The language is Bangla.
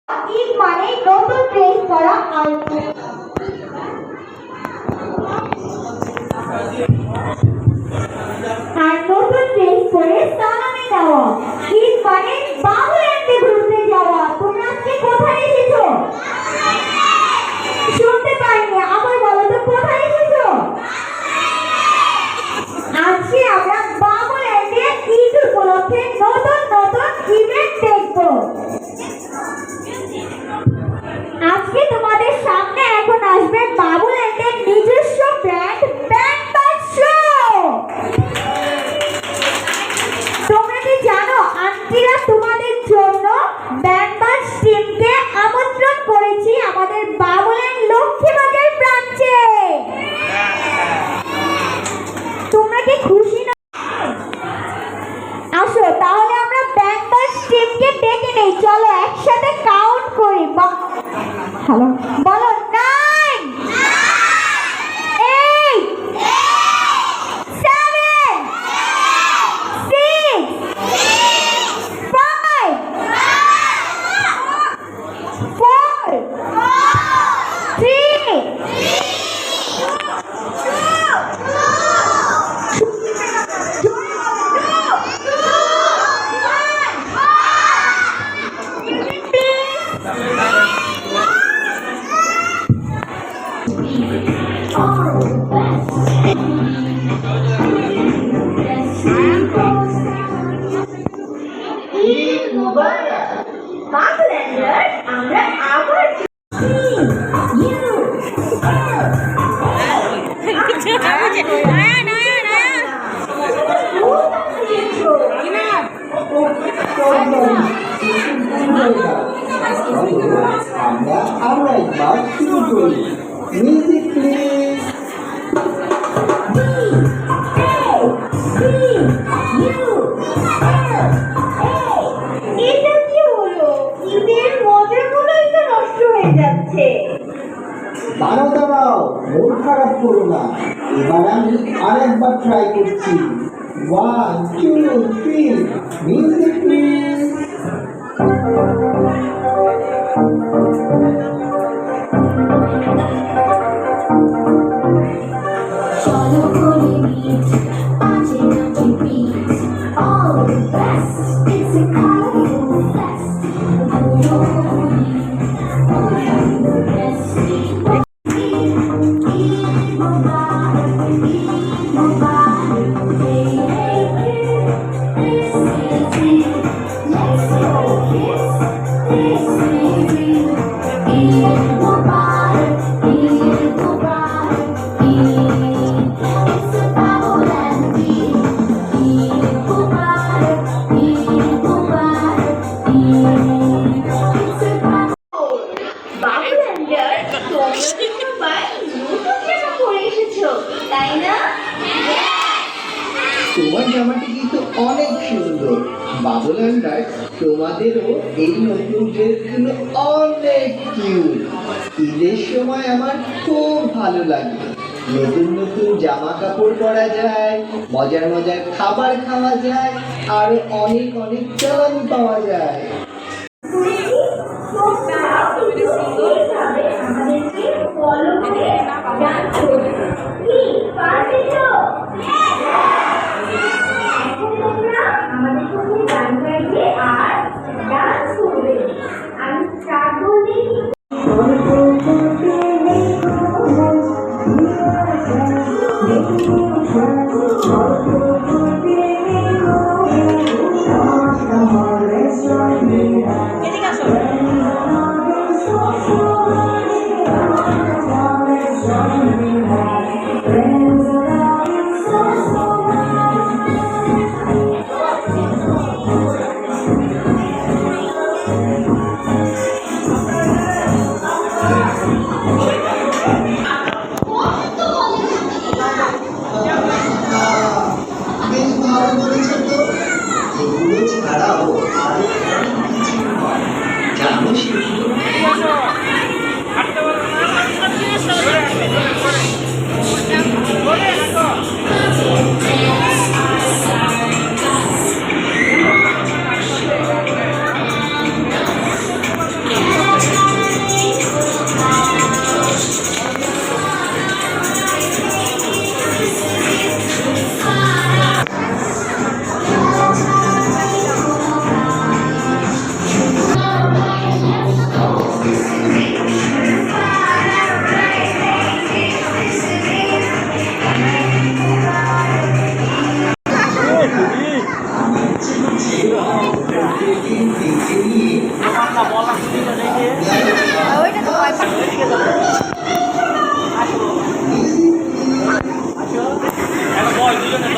ঈদ মানে নতুন ড্রেস পরা আর নতুন ড্রেস পরে সালামি দেওয়া। ঈদ মানে বাবুল্যান্ডে ঘুরতে যাওয়া। তোমরা আজকে কোথায় এসেছো? শুনতে পাইনি, আবার বলো তো, কোথায় এসেছো? আজকে আমরা বাবুল্যান্ডে ঈদ উপলক্ষে নতুন নতুন ইভেন্ট দেখবো। আজকে তোমাদের সামনে এখন আসবে বাবুল্যান্ডের নিজস্ব ব্র্যান্ড ব্যান্ড শো। তোমরা কি জানো আন্টিরা তোমাদের জন্য ব্যান্ড টিমকে আমন্ত্রণ করেছি আমাদের বাবুল্যান্ড লক্ষ্মীবাজার ব্রাঞ্চে। তোমরা কি খুশি না? আসো তাহলে আমরা ব্যান্ড টিমকে ডেকে নেই। চলো একসাথে কাউন্ট করি। হ্যালো বলো, 9 8 7 6 5 4 3 আমরা আবার আমরা একবার শুরু করি। Music please. এটা কি হলো? ঈদের মজাগুলোই তো নষ্ট হয়ে যাচ্ছে। দাঁড়াও দাঁড়াও, মন খারাপ করো না। এবার আমি আরেকবার ট্রাই করছি। 1 2 3 মিউজিক প্লিজ। তোমার জামাটি কিন্তু অনেক সুন্দর। বাবুল্যান্ডার, তোমাদেরও এই নতুন ড্রেসগুলো অনেক কিউট। ঈদের সময় আমার খুব ভালো লাগে। নতুন নতুন জামা কাপড় পরা যায়, মজার মজার খাবার খাওয়া যায়, আর অনেক অনেক চালান পাওয়া যায়। ওইটা তো ভয় পাচ্ছে। বল দুজনে